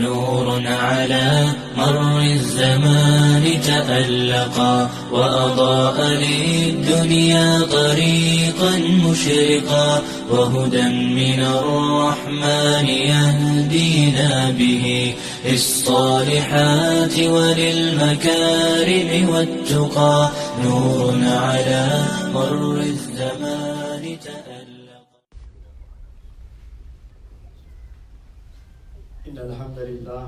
نور على مر الزمان تألقا وأضاء للدنيا طريقا مشرقا وهدى من الرحمن يهدينا به للصالحات وللمكارم والتقى نور على مر الزمان تألقا. إن الحمد لله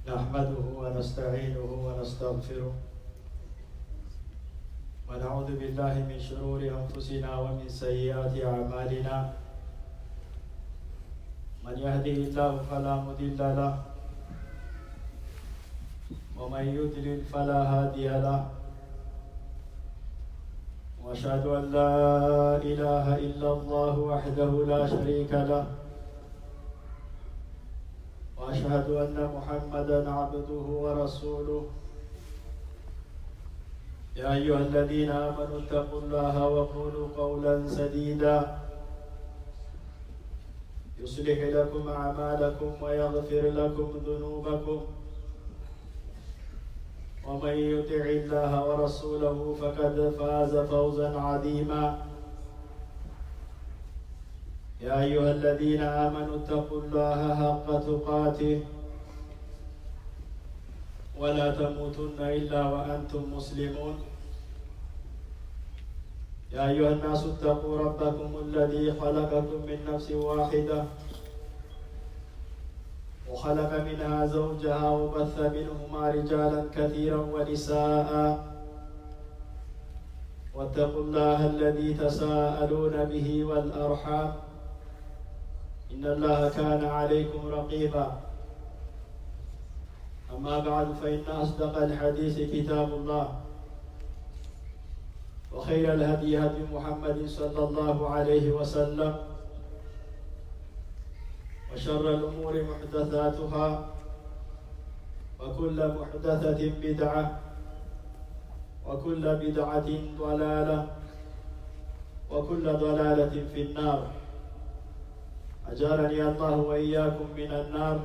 نحمده ونستعينه ونستغفره ونعوذ بالله من شرور أنفسنا ومن سيئات أعمالنا. من يهده الله فلا مضل له ومن يضلل فلا هادي له وأشهد أن لا إله إلا الله وحده لا شريك له وأشهد أن محمدًا عبده ورسوله. يا أيها الذين آمنوا اتقوا الله وقولوا قولا سديدا يصلح لكم أعمالكم ويغفر لكم ذنوبكم ومن يطع الله ورسوله فقد فاز فوزا عظيما. يا أيها الذين آمنوا اتقوا الله حق تقاته ولا تموتن إلا وأنتم مسلمون. يا أيها الناس اتقوا ربكم الذي خلقكم من نفس واحدة وخلق منها زوجها وبث منهما رجالا كثيرا ونساء واتقوا الله الذي تساءلون به والأرحام إن الله كان عليكم رقيبا. أما بعد فإن أصدق الحديث كتاب الله وخير الهدي هدي محمد صلى الله عليه وسلم وشر الأمور محدثاتها وكل محدثة بدعة وكل بدعة ضلالة وكل ضلالة في النار. أجارني الله وإياكم من النار.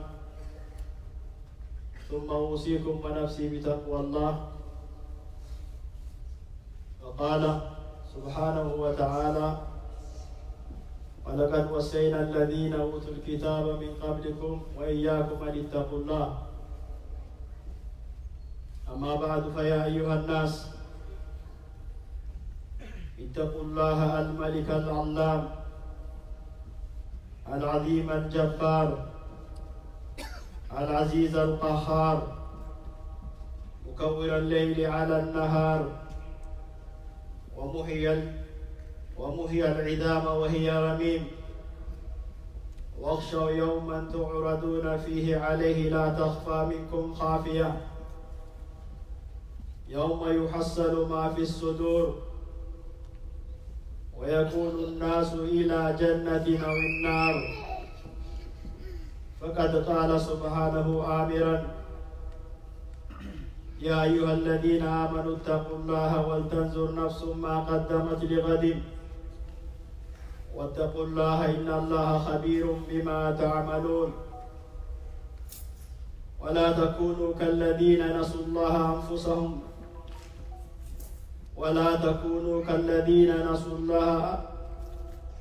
ثم أوصيكم ونفسي بتقوى الله. وقال سبحانه وتعالى ولقد وصينا الذين أوتوا الكتاب من قبلكم وإياكم أن اتقوا الله. أما بعد فيا أيها الناس اتقوا الله الملك العلام العظيم الجبار العزيز القهار مكور الليل على النهار ومحيي العظام وهي رميم. واخشوا يوما تعرضون فيه عليه لا تخفى منكم خافية يوم يحصل ما في الصدور ويكون الناس إلى جنة أو النار. فقد قال سبحانه آمرا يا أيها الذين آمنوا اتقوا الله ولتنظر نفس ما قدمت لغد واتقوا الله إن الله خبير بما تعملون. ولا تكونوا كالذين نسوا الله أنفسهم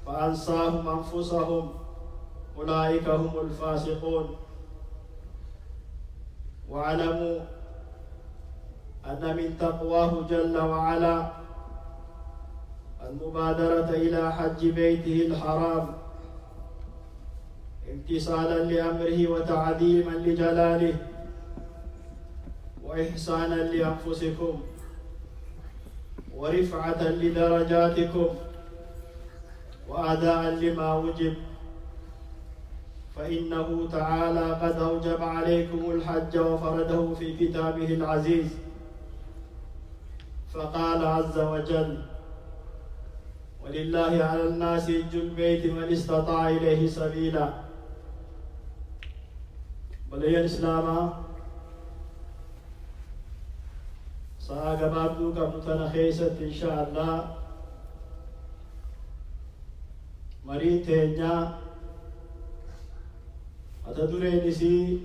فأنساهم أنفسهم أولئك هم الفاسقون. واعلموا أن من تقواه جل وعلا المبادرة إلى حج بيته الحرام امتثالا لأمره وتعظيما لجلاله وإحسانا لأنفسكم ورفعة لدرجاتكم وأداء لما وجب. فإنه تعالى قد أوجب عليكم الحج وفرده في كتابه العزيز. فقال عز وجل ولله على الناس حج البيت من استطاع إليه سبيلا. بلي الإسلام ساقا بابدوك متنخيسة إن شاء الله marii teenyaa أتدرين سي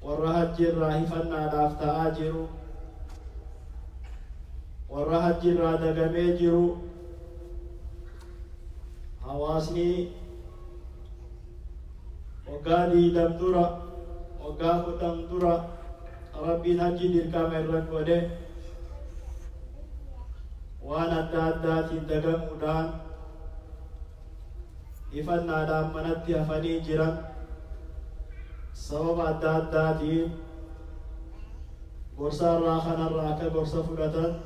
والرهج الراهفنا دافتا آجرو والرهج الرادق ميجرو حواسني وقادي دمدرة وقاكو دمدرة ربي نجي ديركام الرقودة وانا دادات دقم ودان إفنا دام منتي أفني جرم سبب داداتي غرسا راخنا راكا غرسا فلتا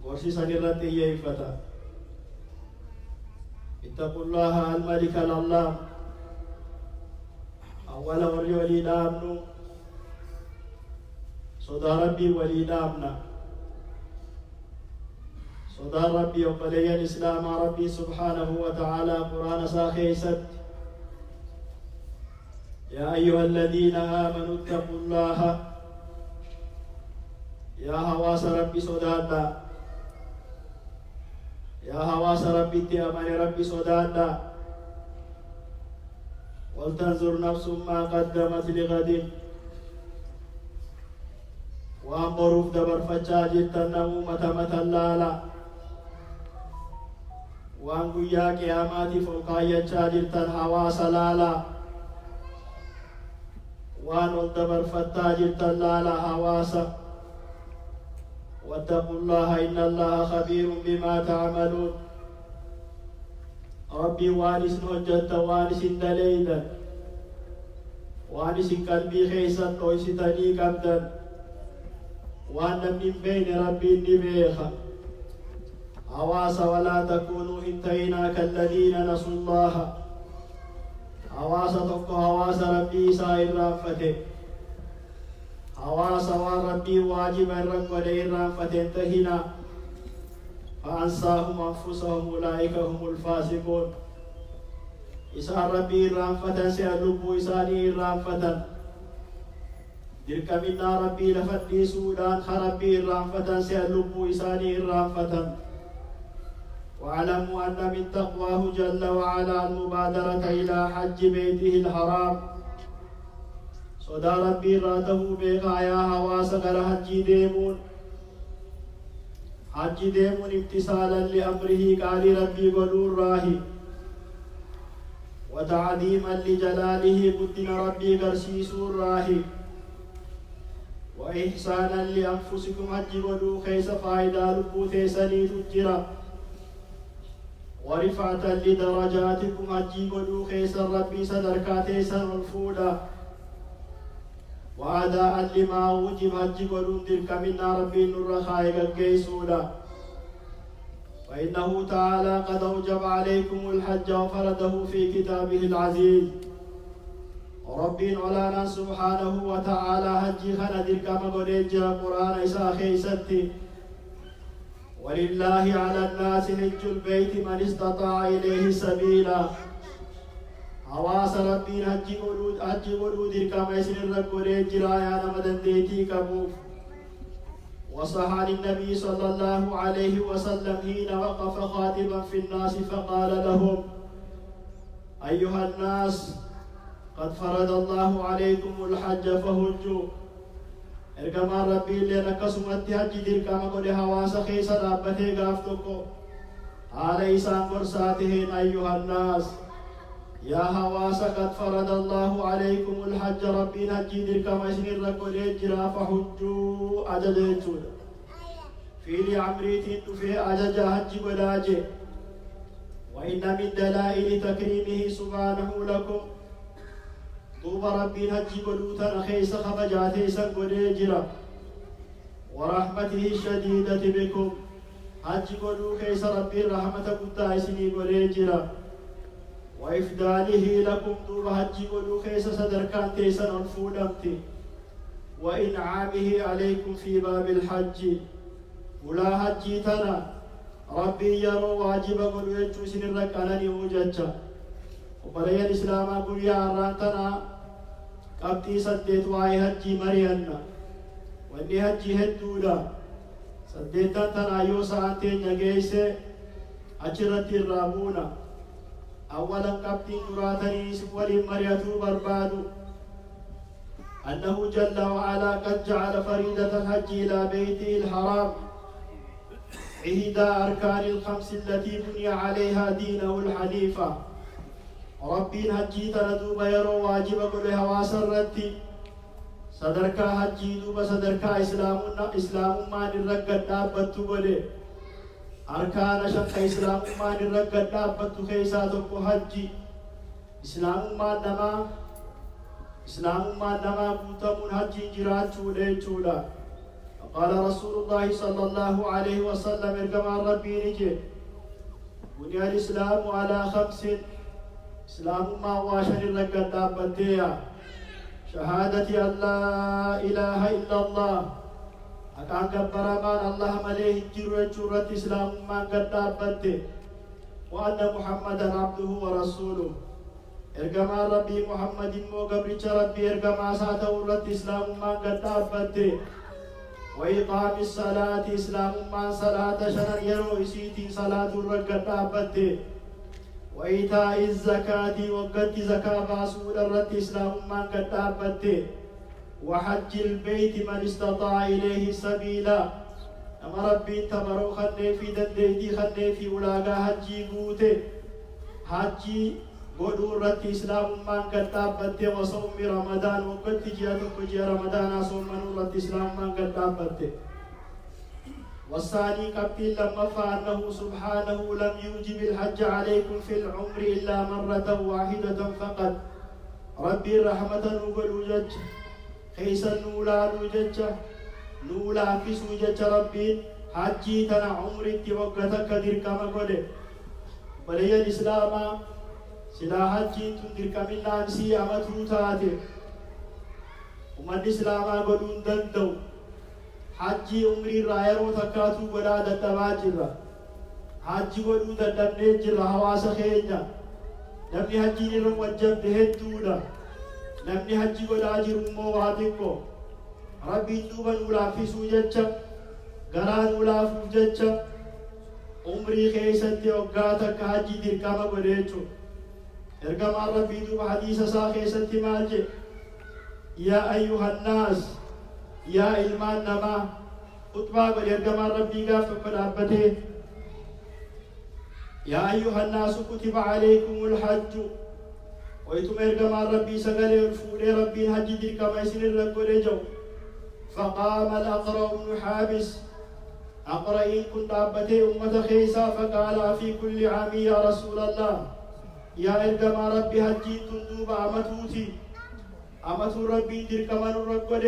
غرسي سنرات يفتا اتقوا الله الملك الله أولا ولي دامنو صدى ربي ولي دامنا صدى ربي وقلي الإسلام ربي سبحانه وتعالى قرآن ساخي ست يا أيها الذين آمنوا اتقوا الله يا هواس ربي صدادا يا هواس ربي تأمن ربي صدادا ولتنظر نفس ما قدمت لغد وأمروف دبر فجاجل تنمو متى لالا وأنقو يا قياماتي فوقايا جاجل تنهواس لالا وأن دبر فتاجل تلالا هواسا واتقوا الله إن الله خبير بما تعملون ربي وانس نجد وانس دليلا وانس قلبي خيسا تويستني قبدا وأن من بين ربي النبيخة عواس ولا تكونوا انتهينا كالذين نسوا الله عواس تقو عواس ربي سائر رافته عواس وربي واجب الرب ولئن رافته انتهينا فأنساهم أنفسهم أولئك هم الفاسقون إسان ربي رافته سيالبو إساني رافته dirka minna rabbi lafadhi sudan kharabbi irrafatan si'alubbu isani irrafatan wa'alamu anna min taqwahu jalla wa ala al-mubadarata ila hajji baytihi al-haram soda rabbi ratahu beqa ya hawasa kala hajji demun imtisalan li amrihi qali rabbi qulur rahi wa ta'dhiman li jalalihi buddina rabbi garsisur rahi وإحسانا لأنفسكم أجبلوا خيس فائدة لبوثي سني تجرى ورفعة لدرجاتكم أجبلوا خيس ربي صدركاتي سنرفودا وأداء لما وجب أجبلوا تلك منا ربي نور خائق الجيسودا فإنه تعالى قد أوجب عليكم الحج وفرده في كتابه العزيز ربي علانا سبحانه وتعالى هجي خندر كما قدجا قرآن إسا خيستي ولله على الناس حج البيت من استطاع إليه سبيلا حواس ربي هجي قدود كما يسن قدجا يا نمدن ديتي كبوف وصح عن النبي صلى الله عليه وسلم حين وقف خاطبا في الناس فقال لهم أيها الناس قد فرض الله عليكم الحج فهجوا اركما ربي لنا كسمت حج دركما قد حواس خيس رابته غافتكو على إسان برساتهن أيها الناس يا حواس قد فرض الله عليكم الحج ربي حج دركما اسنر قد اجرا فهجوا أججون في لعمريتين في أجج حج قداجه وإن من دلائل تكريمه سبحانه لكم طوب ربي هجي قلوتا خيس خفجاتي سنقودي جرا ورحمته الشديدة بكم هجي قلو خيس ربي رحمة قد سني قولي جرا وإفداله لكم طوب هجي قلو خيس صدركان تيسن الفولمتي وإنعامه عليكم في باب الحج ولا هجي تنا ربي يرو واجب قلو يجو سنرك أنني وججا وبريا الإسلام أقول يا أرانتنا قبتي سديت واي هجي مريانا واني هجي هدودا سديتان تنا يو ساعتين نجيسي أجرت الرابونا أولا قبتين دراتني سوالي مريتو بربادو أنه جل وعلا قد جعل فريدة الحج إلى بيته الحرام إحدى أركان الخمس التي بني عليها دينه الحنيفة ربين حجي تندوب يرو واجب قل هواس الرتي صدركا حجي دوب صدركا إسلام ما نرقد دابت قل أركان شق إسلام ما نرقد دابت خيساتك حجي إسلام ما نما قوتم حجي جرات شولا قال رسول الله صلى الله عليه وسلم كما ربي نجي بني الإسلام على 5 إسلام ما واشن الرقد دابتيا شهادة أن لا إله إلا الله أكان كبر مان الله مليه جرة إسلام ما قد دابته وأن محمدا عبده ورسوله إرجما ربي محمد مو قبرش ربي إرجما ساته ورت إسلام ما قد دابته وإقام الصلاة إسلام ما صلاة شنر يرو إسيتي صلاة الرقد دابته وإيتاء الزكاة وقت زكاة باسول الرد إسلام ما قد دابته وحج البيت من استطاع إليه سبيلا أما ربي تبرو خني في دنديتي خني في ولاغا حجي قوته حجي قدور رد إسلام ما قد دابته وصوم رمضان وقت جياتك جي رمضان صوم من رد إسلام ما قد دابته والثاني قبل لما فأنه سبحانه لم يوجب الحج عليكم في العمر إلا مرة واحدة فقط ربي رحمة نقول وجج خيسا نولا نوجج نولا في سوجج ربي حجي تنا عمري توقتك دير كما قوله بلي الإسلام سلا حجي تندر كمنا نسي أمترو تاتي ومن الإسلام قدون دندو حجي عمري رايرو تكاتو ولا دتباجرا حجي ودو ددبنجرا حواس خينيا نمني حجي نيرو وجب دهدودا نمني حجي ولا جرمو واتيكو ربي دوبا نولا في سوجچا غرا نولا فوجچا عمري خيسنتي وغاتا حجي ديركاما غديچو ارغما ربي دوبا حديث سا خيسنتي مالجي يا ايها الناس يا إلمان نما خطبة بريرجما ربي قاف فدابته يا أيها الناس كتب عليكم الحج ويتم إرجما ربي سجل الفول ربي الحج دير كما يسير الرجل جو فقام الأقرأ بن حابس أقرأين كنت أبته أمة خيسا فقال في كل عام يا رسول الله يا إرجما ربي حجي تندوب أمتوتي أمتو ربي دير كما الرجل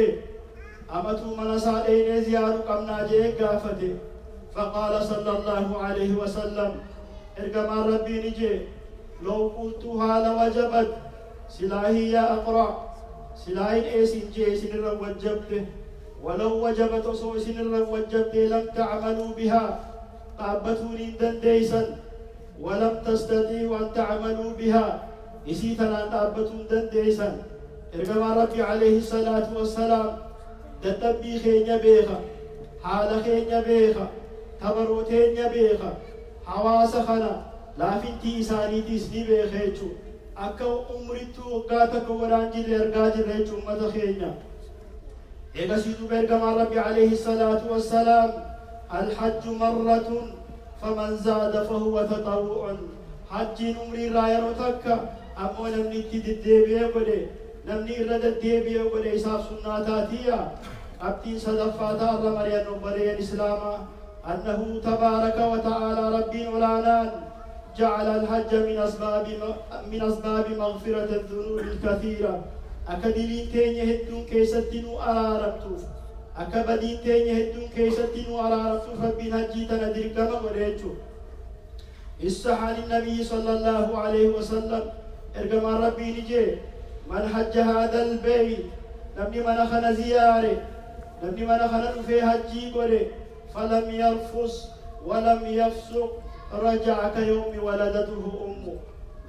أمتو من سالين زيار قمنا جيك قافته فقال صلى الله عليه وسلم إرقما ربي نجي لو قلتها لوجبت سلاهي يا أقرأ سلاهين إيسين جيسين الروجبته ولو وجبت صوسين الروجبته لم تعملوا بها قابتوني دنديسا ولم تستطيعوا أن تعملوا بها إسيتنا قابتون دنديسا إرقما ربي عليه الصلاة والسلام dadhabbii keenya beeka haala keenya beeka tabaroo teenya beeka hawaasa kana laafintii isaaniitiis ni beeka jechuu akka umrittuu waggaa takka wadaan jirre argaa jirre jechuu ummata keenya eegasiitu bergamaa rabbi alayhi salaatu wassalaam alhajju marratun faman zaada fahuwa taxawwu'un hajjiin umrii irraa yeroo takka ammoo namni itti deddeebi'ee godhe namni irra deddeebi'ee godhe isaaf sunnaa taatiya أبتين صدفاتا الرمريان نبري الإسلام أنه تبارك وتعالى ربي ولانان جعل الحج من أسباب مغفرة الذنوب الكثيرة أكدلين تين يهدون كيستنو أراربتو أكبدين تين يهدون كيستنو أراربتو فبين هجيتنا درقما وليتو استحى النبي صلى الله عليه وسلم إرقما ربي نجي من حج هذا البيت نبني من خن زياره نبني من خن في حجي قولي فلم يرفس ولم يفسق رجع كيوم ولدته أمه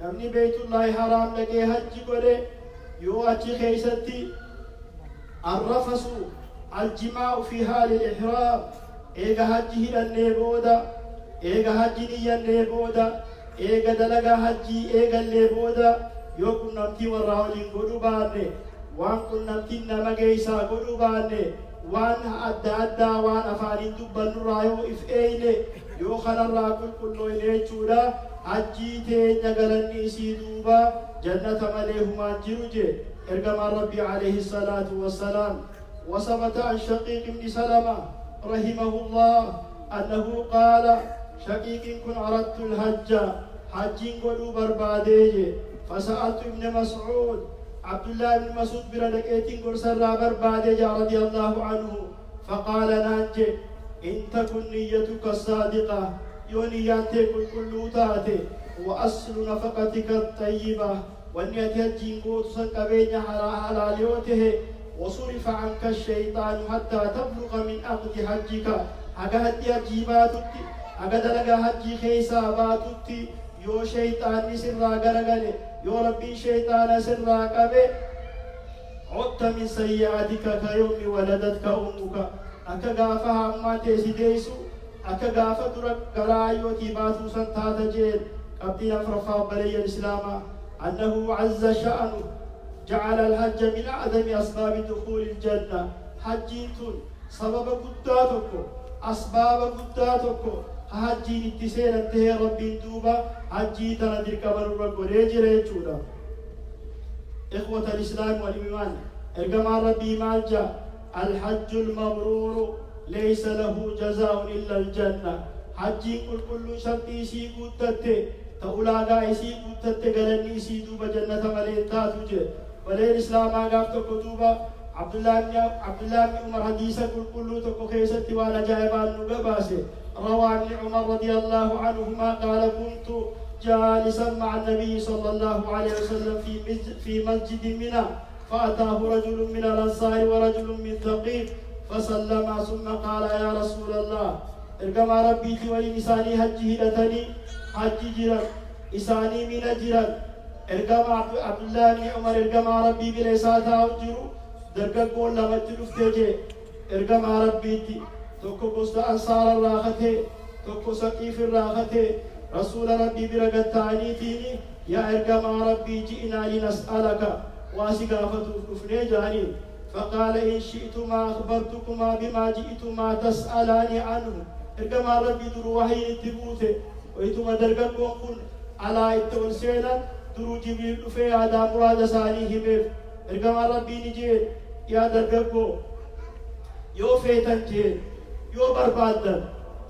نبني بيت الله حرام لقي حجي قولي يواتي خيستي الرفس الجماع في حال الإحرام إيغا حجي النيبودا إيغا حجي النيبودا إيجا دلقا حجي إيجا اللي بودا يوكو نمتي وراولين قدو باني وان كن نمتي نمجيسا قدو باني وان أدى أدى وان أفاني دبا نرايو إفئيني يو خلال راكل كلو إليه چودا حجي تين نقلني سيدوبا جنة مليهما جروجي إرقم ربي عليه الصلاة والسلام. وثبت عن شقيق بن سلمة رحمه الله أنه قال شقيق كن عرضت الحج حج قلو بربادي فسألت ابن مسعود عبد الله بن مسعود بردكيت قرسر بربادي رضي الله عنه فقال نانجي إن تكن نيتك الصادقة يونياتك كل تاتي وأصل نفقتك الطيبة والنية الجنقوت سنقبين حلاليوته وصرف عنك الشيطان حتى تبلغ من أقد حجك أقد يجيباتك أقد لغا حجي خيساباتك يو شيطان سرا غرغل يو ربي شيطان سرا قبي عدت من سيئاتك كيوم ولدتك أمك أكا غافها أما تيسيديسو أكا غافة درك غرايوتي باتو سنتات جيل قبل أفرفا بلي الإسلام أنه عز شأنه جعل الحج من أعظم أسباب دخول الجنة حجيتون سبب قداتك أسباب قداتك حجي نتسين انتهي ربي دوبا حجي تندر كبر رب ريجي ريجودا. إخوة الإسلام والإيمان إرقم ربي مالجا الحج المبرور ليس له جزاء إلا الجنة حجي كل شرطي سي قدتي تأولا إسي قدتي قلني إسي دوبا جنة ملين تاتوجي ولين الإسلام آقاف تكتوبا عبد الله بن عمر حديثة كل تكو خيسة وانا جايبان نقباسي روى عن عمر رضي الله عنهما قال كنت جالسا مع النبي صلى الله عليه وسلم في مسجد منى فأتاه رجل من الأنصار ورجل من ثقيف فسلما ثم قال يا رسول الله ارقم ربيتي ولنساني حجي هدتني حجي جرد إساني من جرد ارقم عبد الله بن عمر ارقم ربي بليساتا وجرو درقق قول لما تلفتجي ارقم ربيتي توكو قصد أنصار الراخته توكو سقيف الراخته رسول ربي برقتاني تيني يا ارقم ربي جئنا لنسألك واسقافة الكفر جاني فقال إن شئتما أخبرتكما بما جئتما تسألاني عنه ارقم ربي درو وحي التبوته ويتما درقق قل على التونسينا درو جبريل في عدا مراد سانيه بيف ارقم ربي نجيل يا درققو يو فيتن جيل يو بربادن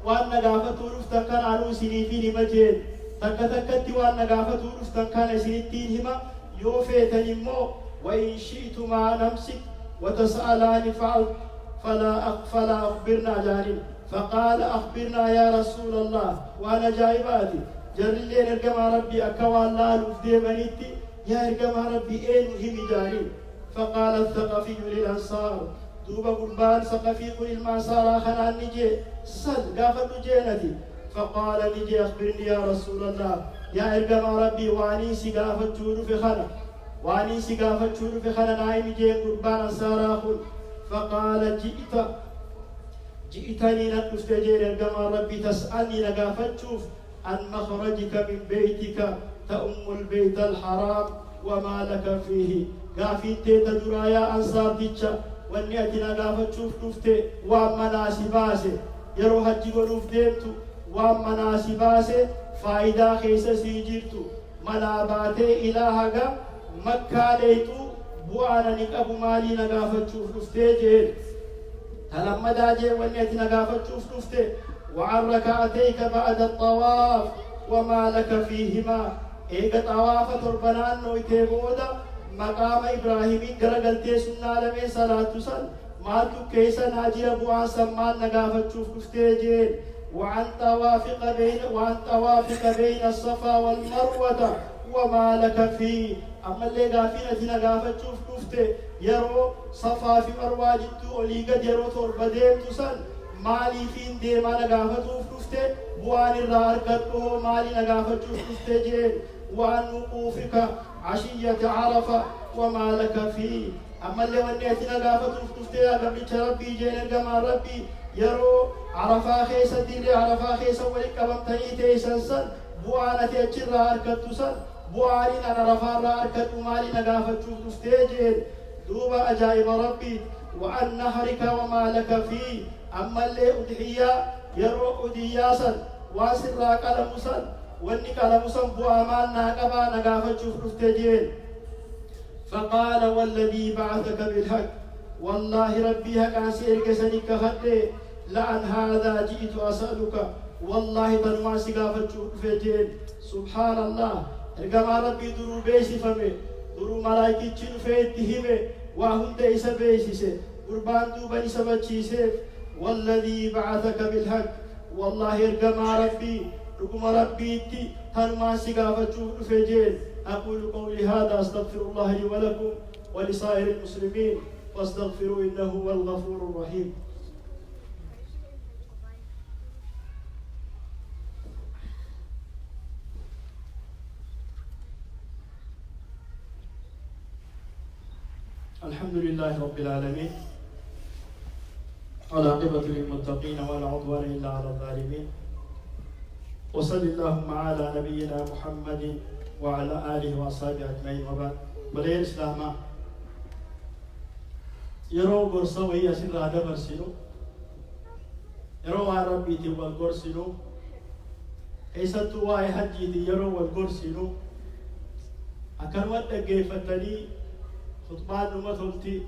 وان نقافة ورفتن كان عنو سنيفين مجيل تكتكت وان نقافة ورفتن كان سنتين هما يو فيتن مو وإن شئتما نمسك وتسألان فلا أخبرنا جانب فقال أخبرنا يا رسول الله وأنا جايباتي جرلين ارقم ربي أكوان لا لفدي بنيتي يا ارقم ربي اين هم جانب فقال الثقفي للأنصار دوبا قربان ثقفي قل المنصار خنان نجي سل قافت جينتي فقال نجي أخبرني يا رسول الله يا ارقم ربي واني سقافت جور في خنا واني سقافت جور في خنا نايم جين قربان أنصار أخل فقال جئتني نقفت جين ارقم ربي تسألني نقافت شوف عن مخرجك من بيتك تأم البيت الحرام وما لك فيه قافين تيتا درايا أنصار تيتشا ونياتنا قافت شوف نفته وامناسي باسي يرو حجي قلوف ديمتو وامناسي باسي فايدا خيسا سيجيرتو مناباتي إلهاقا مكة ليتو بوانا نقابو مالي نقافت شوف نفته جير تلما داجي ونياتنا قافت شوف نفته وعن ركعتيك بعد الطواف وما لك فيهما إيقا طواف تربنان نويته بودا مقام إبراهيم غرغلتي سنة لمن صلاة سن مالك كيسا ناجر بوان سمان نقافت شوف نفتي وعن طوافق بين الصفا والمروة وما لك فيه أما اللي قافين نقافت شوف نفتي يرو صفا في مروة جدو وليقا يرو تربدين تسن مالي فين ديما نقافت شوف نفتي بوان الراركته مالي نقافت شوف نفتي وعن وقوفك عشية عرفة وما لك فيه أما اللي ونيتنا قافت رفتفتها قبل ربي جين القمى ربي يرو عرفا خيسة ديري عرفا خيسة ولك بمتني تيسنسن bu'aan ati achirraa harkattu san bu'aaniin ana lafaarraa harkadhu maali nagaafachuuf dhuftee jeen duuba ajaa'iba rabbii وأن نهرك وما لك فيه أما اللي أدحيا يرو أدياسا واسرا قلمسا واني قلمسا بؤامان ناقبا نقافة شوف تجين فقال والذي بعثك بالحق والله ربي هكا سيرك سنك خطي لأن هذا جئت أسألك والله تنما سقافة شوف تجين سبحان الله ارقما ربي درو بيسي فمي درو ملايكي چنو فيتهمي وهند إسا بيسيسي قربان دوبا إسا بچيسي والذي بعثك بالحق والله ارقما ربي رقم ربي تنما سقافة فجين أقول قولي هذا أستغفر الله لي ولكم ولسائر المسلمين فاستغفروا إنه هو الغفور الرحيم الحمد لله رب العالمين والعاقبة للمتقين ولا عدوان إلا على الظالمين وصل اللهم على نبينا محمد وعلى آله وأصحابه أجمعين وبعد بلي الإسلام يرو قرصوي يسير هذا برسلو يرو عربي تبال قرسلو كيساتو واي حجي يرو والقرسلو أكنوات أجيفتني خطبان نما تلتي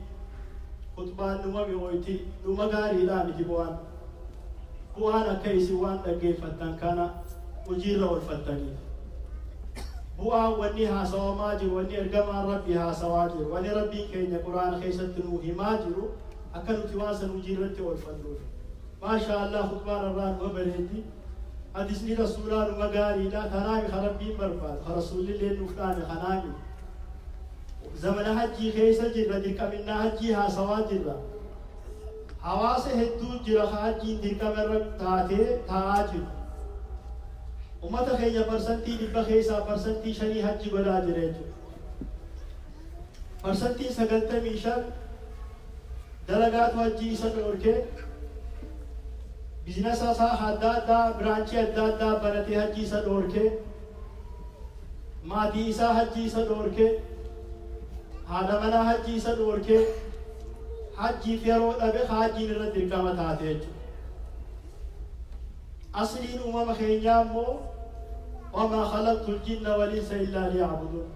خطبان نما بيويتي نما غاري لا بتبوان بوانا كيسي وان أجيفتن كان مجيرة والفتني بوا وني هاسوا ماجر وني ارجما ربي هاسوا ماجر وني ربي كين القرآن خيست نوه ماجر أكنوا تواصل مجيرة والفتني ما شاء الله خطبان الران وبريدي حديثني رسولان مغاري لا تنامي خربي برباد خرسول الله نفلان خنامي زمن حجي خيسة جرى ديكا منا حجي هاسوا جرى حواس هدو جرى حجي ديكا مرق تاجر أمتا خيّا برسنتي دبا خيسا برسنتي شني حجي بلا جريجو برسنتي سگلتا ميشان دلگات حجي سن اوركي بزنس آسا حدادا برانچي حدادا بنتي حجي سن اوركي مادي إسا حجي سن اوركي حادمنا حجي سن اوركي حجي فيرو أبي حجي نرد درقامة آتيجو أصلين خيّا مو وما خلقت الجن والإنس إلا ليعبدون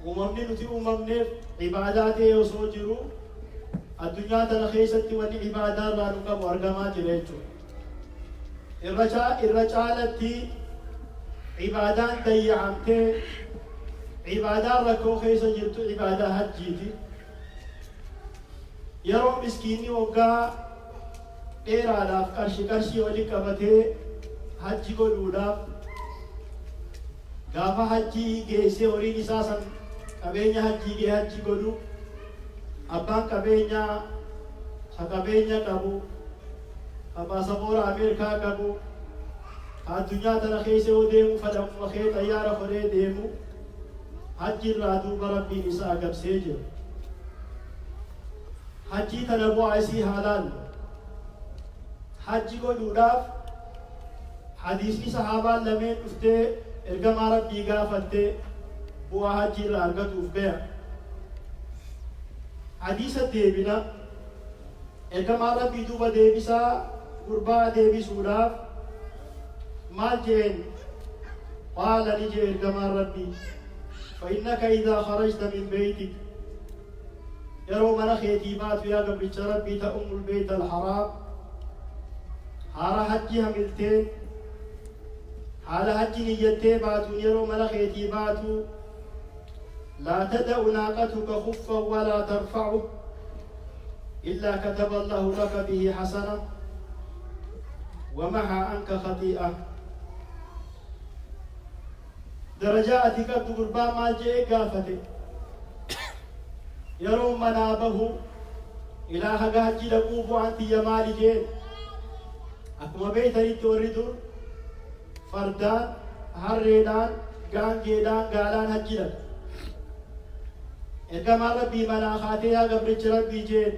وممن نتي نف عبادات يوسوجرو الدنيا تنخيست وني عبادات لا نقم ورقما جريتو الرجالتي عبادات ضيعمتي عبادات ركو خيس جرتو عبادات حجيتي يرو مسكيني وقا إيرا لاف كرشي ولي كبتي حجي قلولاف غافا حجي جيسي ورين إساسا قبينيا حجي جي حجي قلو أبان قبينيا قبو أباسابور أمريكا قبو الدنيا تنخيسي وديمو فدم وخي طيارة فري ديمو حجي الرادو بربي نساء قب سيجر حجي تنبو عيسي حلال حجي قلولاف حديثي صحابة لمن افته ارقم ربي قافته بوا حجي الارقات افقيا حديث الديبنا ارقم ربي دوبا ديبسا قربا ديبي سولاف مال جين قال نجي ارقم ربي فإنك إذا خرجت من بيتك يرو من خيتيبات يا قبل ربي تأم البيت الحرام حارة حجي هملتين حال حجي نيتي باتو يرو ملخيتي باتو لا تدع ناقتك خفا ولا ترفعه إلا كتب الله لك به حسنة ومحى عنك خطيئة درجاتك قربا ما جاء قافته يرو منابه إلى حجي لقوف عنتي يمالي جين أكما بيتني توردون فردان هريدان غانجيدان غالان حجيلك إرقما ربي منا خاتيها قبرج ربي جين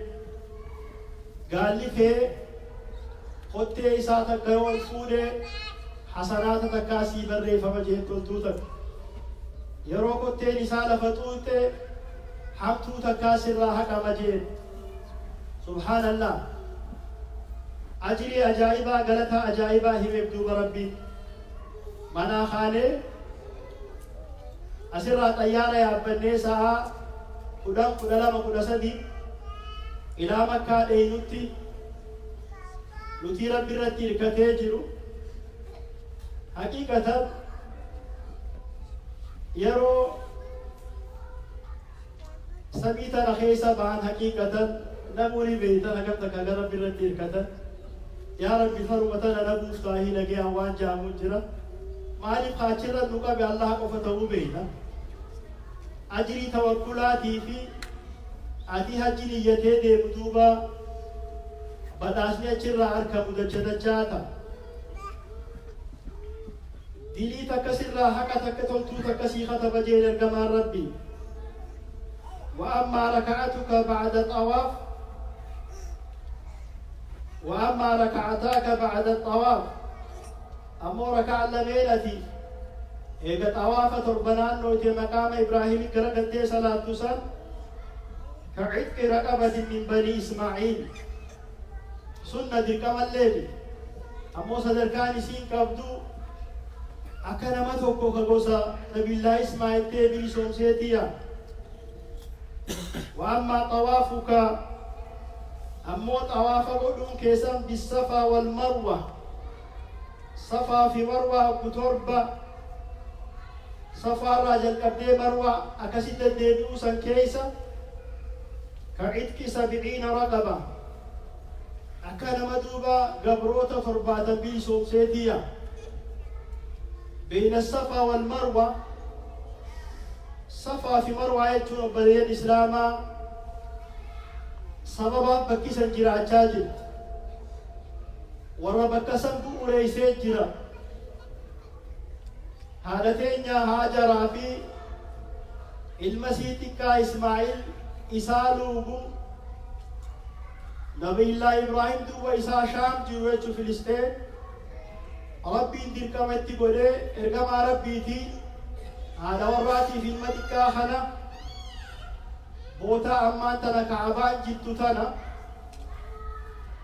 قال لي في خطي إساتك قيوان فودي حسنات تكاسي بري فمجهد تلتوتك يروكو التين سالة فتوته حمتو تكاسي راحك مجهد سبحان الله أجري أجائبا غلطة أجائبا هم يبدو ربي منا خانه أسرع طيارة يا بني ساعة قدام قدام قدسدي إلى مكة دينوتي نتي ربي رتي الكتاجر حقيقة يرو سبيتا رخيصة بان حقيقة نموري بيتا نكبتك أغا ربي رتي الكتاجر يا ربي فرمتنا نبو فتاهي لقيا وان جامون جرا مالي خاچرا نقا بي الله قفتو بينا أجري توكلاتي في أتي حجي نيته دي مدوبا بداسني أجرا أركب دجاتا دلي تكسر حقا تكتلتو تكسيخة بجيل القمار ربي وأما ركعتك بعد الطواف وأما ركعتاك بعد الطواف أمو ركع الليلة إيقا طوافة تربنان نوتي مقام إبراهيم كرقل دي صلاة تسان كعدك رقبة من بني إسماعيل سنة درقم الليل أمو صدركاني سين قبدو أكنا ما توقو خقوصا نبي الله إسماعيل تيبري سنسيتيا وأما طوافك أمو طواف قدوم كيسان بالصفا والمروة صفا في مروة بتربة صفا راجل قبل مروة أكسد الديبوسا كيسا كعدك 70 رقبة أكان مدوبة قبروتا ترباتا بيسوم سيديا بين الصفا والمروة صفا في مروة يتون بدين الإسلام سببا بكيسا جراجا جد ورا بكسن بوريسي جرا هادتين يا هاجر في المسيح إسماعيل إسالوبو نبي الله إبراهيم دو إسا شام جوه فلسطين ربي اندر كمتي قولي ارقم ربي تي هذا وراتي في المدكة خنا بوتا أمان تنا كعبان جدو تنا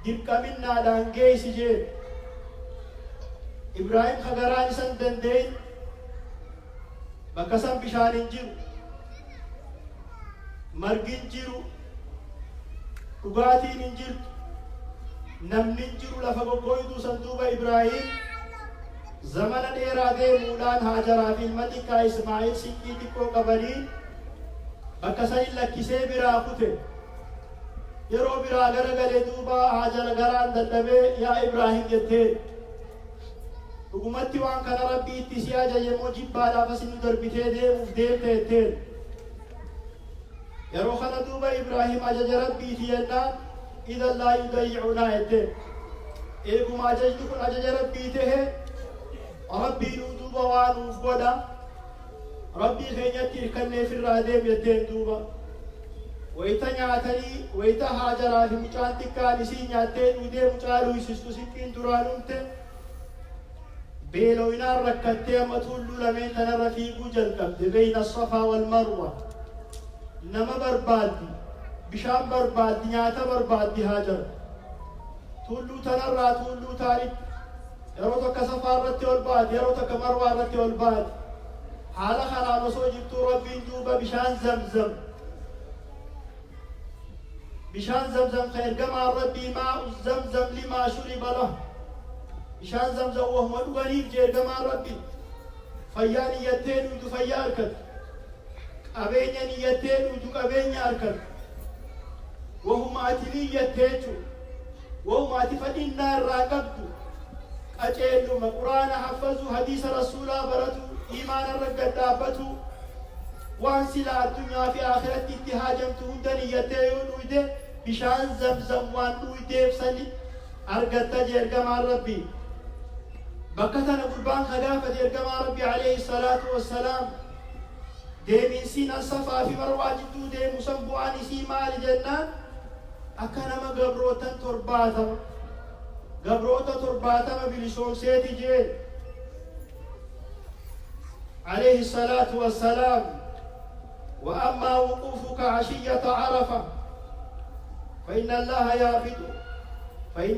دبك منا دانجي سجين إبراهيم خبران سندن دين بكسم بشان جيرو مرقين جيرو قباتين انجرت نمنين جيرو لفقو قويدو صندوق إبراهيم زمن الإرادة مولان هاجر في المدكة إسماعيل سكي تكو قبرين بكسين لكسي براقوته يرو برا غرغله دوبا هاجر غران ددبه يا إبراهيم جتين حکومتی وان کنا ربی اتسیا جاye موجب بالا فسن دربته دے مفدل تهتل يرو خنا دوبا إبراهيم أجج ربي تينا إذا لا يضيعنا يده إيكم أجج دكون أجج ربي ته ربي دوبا وانوف بودا ربي خينيتي كنّي في الرادم يدين دوبا ويتا نياتني ويتا هاجرا في مچانتكا نسي نياتين ودي مچالو يسسكو سكين درانونت بيلوينا ركتي متولو لمن تنرفيقو جلقب بين الصفا والمروة نما بربادي بشام بربادي نياتا بربادي هاجر تولو تنرى تولو تاريك يروتك صفا رتي والباد يروتك مروة رتي والباد حالا خلا مسو جبتو ربي دوبا بشان زمزم بشان زمزم خير كما ربي ماء زمزم لما شرب له بشان زمزم وهم الغريب جير كما ربي فيان يتين ودو فياركت أبين يتين ودو أبين ياركت وهم أتلي يتيجو وهم أتفدين نار راقبتو أجيلو قرآن حفظوا حديث رسول برتو إيمان الرقد دابتو وان سلا الدنيا في آخرت اتهاجمتو هندني يتين ويده بشان زمزم وان ويده فسني أرقد تجير كما ربي بكتنا قربان خلافة يرقما ربي عليه الصلاة والسلام دي من سين الصفا في مرواج دو دي مسنبواني سيما لجنان أكنما قبروتا ترباتا بلسون سيدي جيل عليه الصلاة والسلام: وأما وقوفك عشية عرفة فإن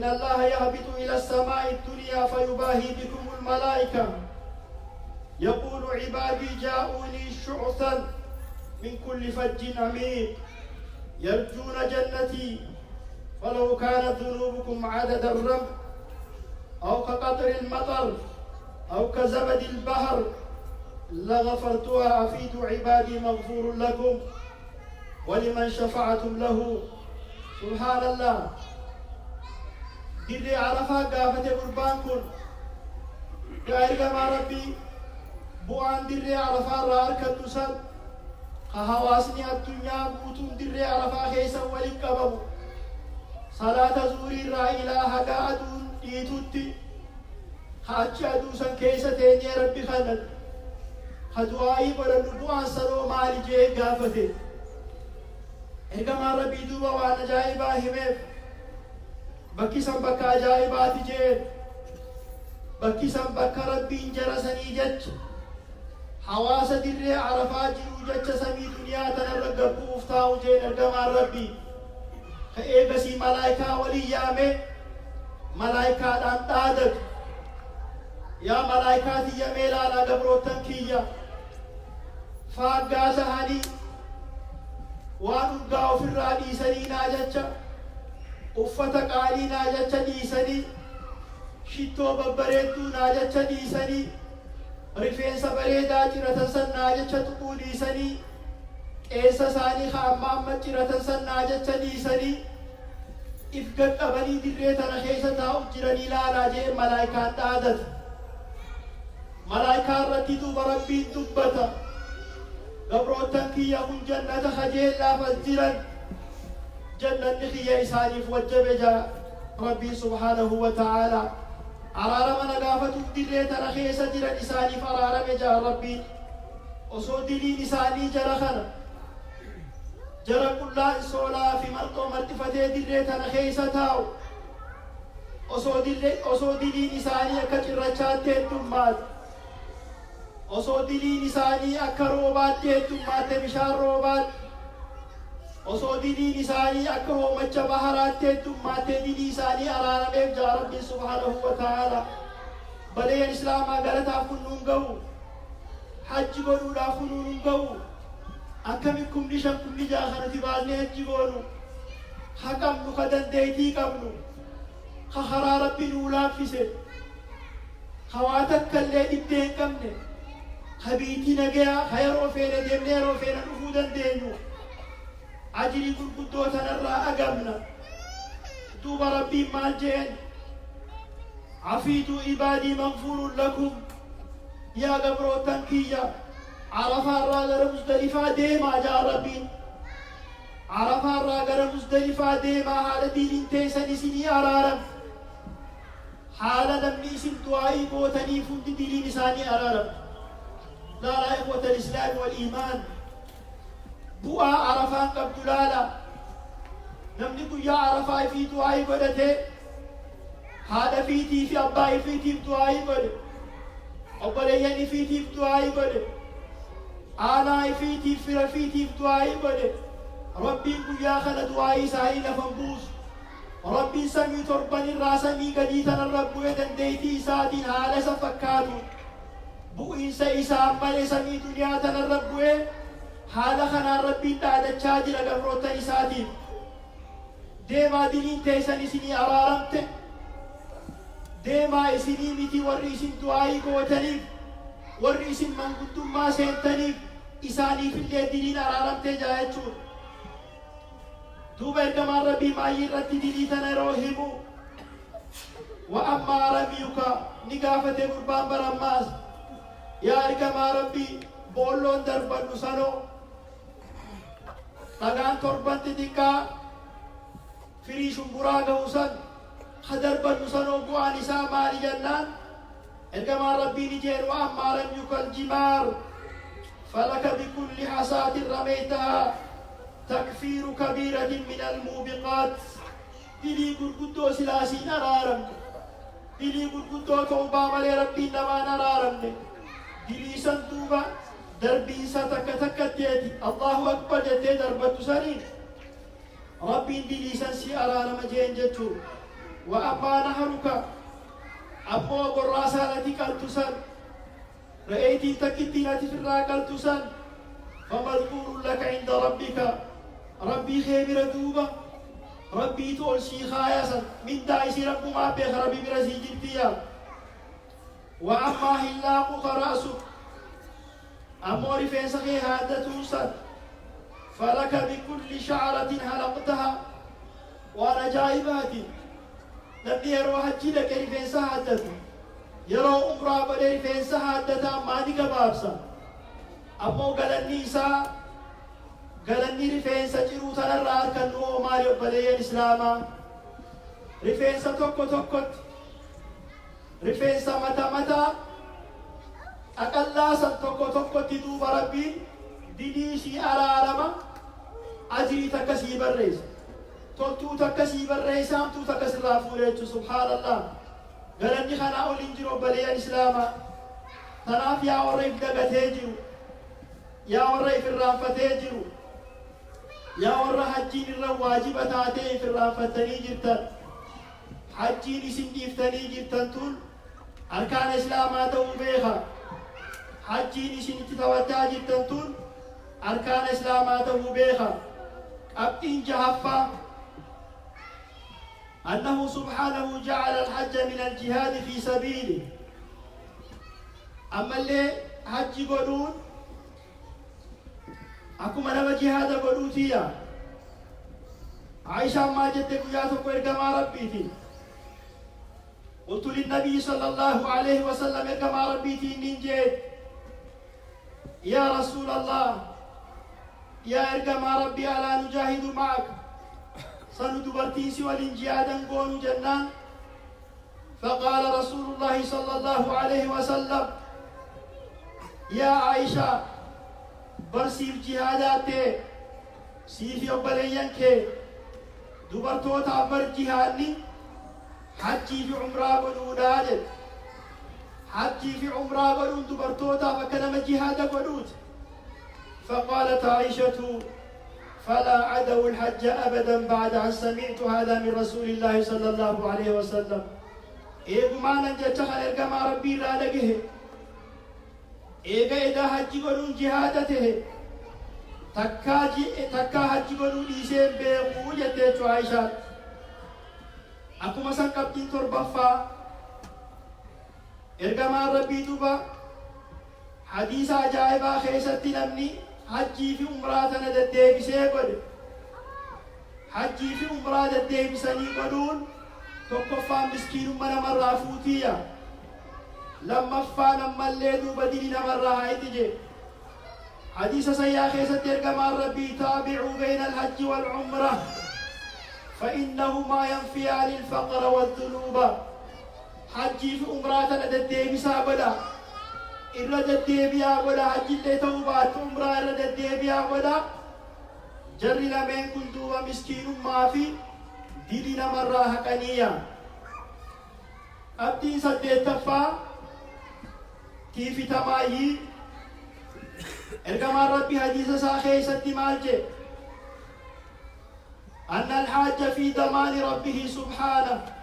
الله يهبط إلى السماء الدنيا فيباهي بكم الملائكة يقول: عبادي جاءوني شعثا من كل فج عميق يرجون جنتي، فلو كانت ذنوبكم عدد الرمل أو كقطر المطر أو كزبد البحر لغفرتها. أفيدوا عبادي مغفور لكم ولمن شفعتم له. سبحان الله. دري عرفة قافة قربان كن قائرق ما ربي بوان دري عرفة رارك الدسل خهواسني الدنيا بوتون دري عرفة خيسا ولقبب صلاة زوري را إله قادون ديتوتي خاتش أدوسا كيسا تيني ربي خلد خدوائي برنبوان سلو مالي جيه قافته إرقما ربي دوبا وانا جائبا هميف بكي سن بكا جائباتي جيه بكي سن بكا ربي انجرسني جج حواس دري عرفا جرو جج سمي دنيا تنرقبو افتاو جين إرقما ربي خيبسي ملايكا وليامي ملايكا دان تادك يا ملايكاتي يا ميلالا قبرو تنكية فاقا سهاني وانقاو في الرادي سني ناجتشا أفتك آلي ناجتشا دي سني شتو ببريدو ناجتشا دي سني رفين سبريدا جرة سن ناجتشا تقو دي سني إيسا ساني خامام جرة سن ناجتشا دي سني إفقد أبني دريتا نخيسة تاو جرني لالا جير ملايكان تادت ملايكان رددو بربي دبتا قبروتن كي يكون جنة خجيل لا فزرا جنة نخي إساني فوجب ربي سبحانه وتعالى عرارة من قافة دريتا نخيسة جرا إساني فرارة جا ربي وصو دلي إساني جرخنا جرى كلا سولا في مرقو مرتفته دريتا نخيسة تاو وصو دلي إساني كترچات تيتمات وصو دلي نساني أكا روبات تيتمات بشار روبات وصو دلي نساني أكا رومچ بحرات تيتمات دلي نساني أرانا بيبجا ربي سبحانه وتعالى بلي الإسلام أغلطا فنون قو حج قولوا لا فنون قو أكا منكم نشان كم نجاخنا تبالي حج قولوا حكم نخدن ديتي قبلوا خخرا ربي نولا فسد خواتك اللي إبتين قمني خبيتي نجيا خيرو فينا دمنيرو فينا نفودا دينو عجلي قدو تنرى أقمنا دوب ربي مالجين عفيتوا عبادي مغفور لكم يا قبرو تنكية عرفا الراغر مزدلفة ديما جا ربي عرفا الراغر مزدلفة ديما هذا دين تيسن سني أرارم حالا نمني سن دعائي بوتني فند دين نساني أرارم لا إخوة الإسلام والإيمان بؤا عرفان قبل لالا نمنكو يا عرفاء في دعائي قدته هذا فيتي في أبائي فيتي في دعائي قد أبليني فيتي في دعائي قد آناي فيتي في رفيتي في دعائي قد ربي يا خل دعائي سهيل فنبوس ربي سمي تربني الراسمي قديتنا الرب ويدن ديتي سادين هذا سفكاتو بؤينسا إسام مالي سمي دنيا تنربوه حالا خنا ربي تعدد شاجر قفروتا إساتين ديما دلين تيسان إسيني أرارمت ديما إسيني متي ورئيسين دعائي قوتنيف ورئيسين من قدوم ما سينتنيف إساني في اللي دلين أرارمت جايتشون دوبا إرقما ربي معي رت دليتنا روحيمو وأما ربيك نقافة قربان برماس يا إرقما ربي بولون دربان نسانو تغان تربان تدكا فريشن براغ وسن خدربان نسانو قوان إسا مالي جنان إرقما ربي نجير وأما ربيك الجمار فلك بكل حساة رميتها تكفير كبيرة من الموبقات دلي قرقدو سلاسين أرارم دلي قرقدو توبا ملي ربي نما نرارم دليسان دوبا دربي ستك تكتيتي الله أكبر جتي دربت سنين ربي دليسان سيارة مجين جتو وأما نهرك أبو قراسة التي قلتسان رأيتي تكتينة في الراقل تسان فمذكور لك عند ربك ربي خيبر دوبا ربي تول شيخا ياسا من دايسي رب ما بيخ ربي برسي جلتيا وأما هلاقك رأسك أموري فين سخي هادة توسان فلك بكل شعرة هلقتها وانا جائبات نبي يروح الجيلة كريفين سهادته يرو أمرا بدي فين سهادته ماني كبابسا أمو قلني سا قلني رفين سجرو تنرار كنو ماريو بلي الإسلام رفين ستوكو توكوت رفين سمتا متا أقلا ستوكو توكوت دوب ربي دينيشي أرارما أجري تكسي بالرئيس تلتو تكسي بالرئيس أمتو تكسي رافوريتو سبحان الله قلني خنا أول إنجرو بلي الإسلام تناف يا وريف دقتي يا ورّي في الرافة جرو يا ورّ حجين الرواجب تاتي في الرافة جرتن حجين سنديفتني جرتن تول أركان إسلاماته بيخا حجين سنديفتوتا جرتن تول أركان إسلاماته بيخا أبتين جهفا أنه سبحانه جعل الحج من الجهاد في سبيله أما اللي حج قدون أكما نما جهاد قدوتيا عائشة ما جدك وياتك وإرقما ربيتي قلت للنبي صلى الله عليه وسلم إرقما ربيتي ننجيت يا رسول الله يا إرقما ربي ألا نجاهد معك سندبرتين سوى الانجيادا قول جنان فقال رسول الله صلى الله عليه وسلم يا عائشة برسيف جهادات سيف يوبليان كي دبرتوت عبر جهادني حجي في عمره قدود حجي في عمره قدود دبرتوت فكنم جهاد قدود فقالت عائشة فلا عدوا الحج أبدا بعد أن سمعت هذا من رسول الله صلى الله عليه وسلم إيه ما ننجت خلق ما ربي لا لقيه إيجا إذا حجي قلون جهادته تكا حجي قلون إيسين بيقو جدتو عائشة أكو مسان كبتين تربفا إرقا ما ربي دوبا حديث عجائبا خيسة نمني حجي في أمراتنا ددي بسيقل حجي في أمرات ددي بسني قلون توقفا مسكين من مرة فوتيا لما فانا مليدو بدينا مرة هايتجي حديث سيا خيسة ترقما ربي تابعوا بين الحج والعمرة فإنهما ينفيان الفقر والذنوب حجي في أمراتنا ددي بسابدا إرد الديبيا ولا حج اللي توبات عمره إرد الديبيا ولا جري لمن كنتوا مسكين ما في دينا مرة حقانية أبدي سديت تفا كيف تمايي إرقما ربي حديث ساخي ستي مالجي أن الحاج في ضمان ربه سبحانه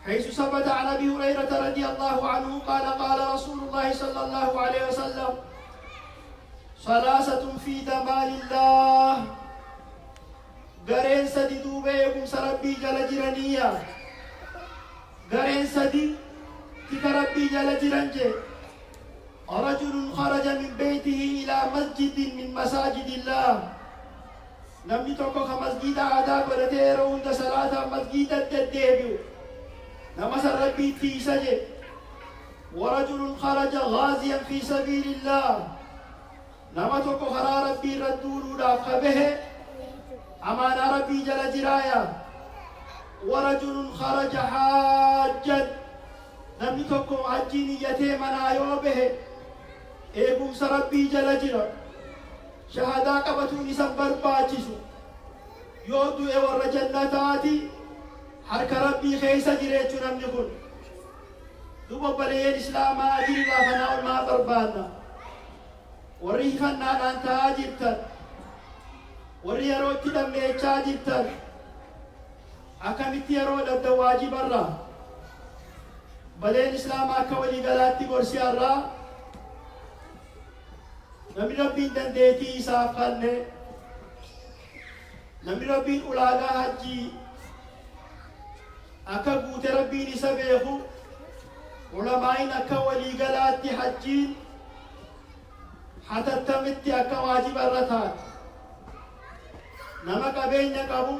حيث ثبت عن أبي هريرة رضي الله عنه قال قال رسول الله صلى الله عليه وسلم ثلاثة في ضمان الله غرين سدي دوبيكم سربي جل جرانيا غرين سدي تكربي جل جرانجي رجل خرج من بيته إلى مسجد من مساجد الله نمني توقف مسجد عدا قرتيرون صلاة مسجد الدبيو نمس ربي في سجد ورجل خرج غازيا في سبيل الله نمتك خرا ربي ردور به أمان ربي جل جرايا ورجل خرج حاجا نمتك عجيني يتيمنا يوبه إيقوم سربي جل جرا شهدا قبتوني سنبر باجسو يودو إيور جنتاتي حرك ربي خيسة جريتو نمني كن دوبا بلين إسلاما أجري غافنا والما بربانا وريفنا أنت أجرتا وريروتي دم أجرتا أكمتي يرود الدواجي برا بلين إسلاما كولي غلاتي قرسي الرا نمي ربين دنديتي إسافقني نمي ربين أولاغا حجي أكا قوت ربين إسابيخو علماء أكا ولي غلاتي حجين حتى تمتي أكا واجب الرتات نما قبين نقبو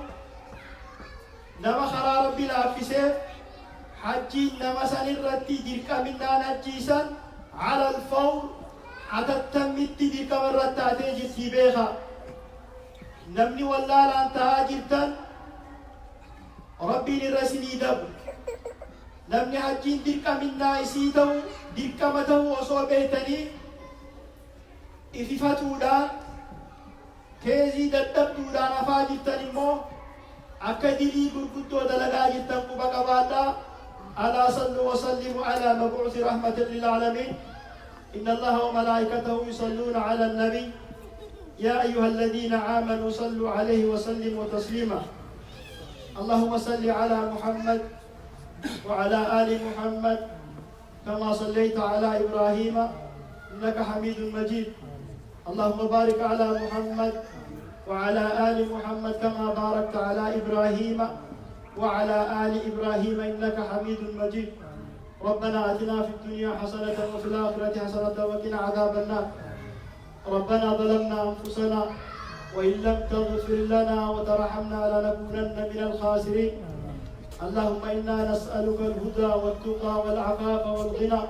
نما خرا ربي لافسه حجين نما سنرتي ديرك منا نجيسا على الفور حتى تمتي ديرك مرتاتي جسي بيخا نمني والله لان تهاجرتا ربي لرسني دب نمني حجين ديرك منا إسيتو ديرك متو وصوبيتني إففتودا كيزي دتبتودا نفاجرتني مو أكدلي بركتو دلقا جدا قبقا بادا ألا صلوا وسلموا على مبعوث رحمة للعالمين إن الله وملائكته يصلون على النبي يا أيها الذين آمنوا صلوا عليه وسلموا تسليما اللهم صل على محمد وعلى آل محمد كما صليت على إبراهيم إنك حميد مجيد اللهم بارك على محمد وعلى آل محمد كما باركت على إبراهيم وعلى آل إبراهيم إنك حميد مجيد ربنا آتنا في الدنيا حسنة وفي الآخرة حسنة وقنا عذاب النار ربنا ظلمنا أنفسنا وإن لم تغفر لنا وترحمنا لنكونن من الخاسرين اللهم إنا نسألك الهدى والتقى والعفاف والغنى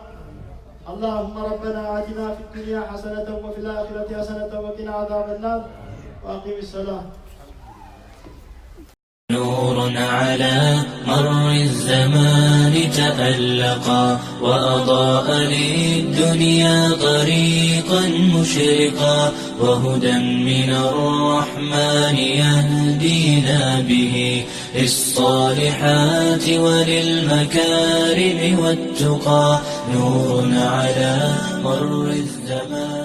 اللهم ربنا آتنا في الدنيا حسنة وفي الآخرة حسنة وقنا عذاب النار وأقم الصلاة نور على مر الزمان تألقا وأضاء للدنيا طريقا مشرقا وهدى من الرحمن يهدينا به للصالحات وللمكارم والتقى نور على مر الزمان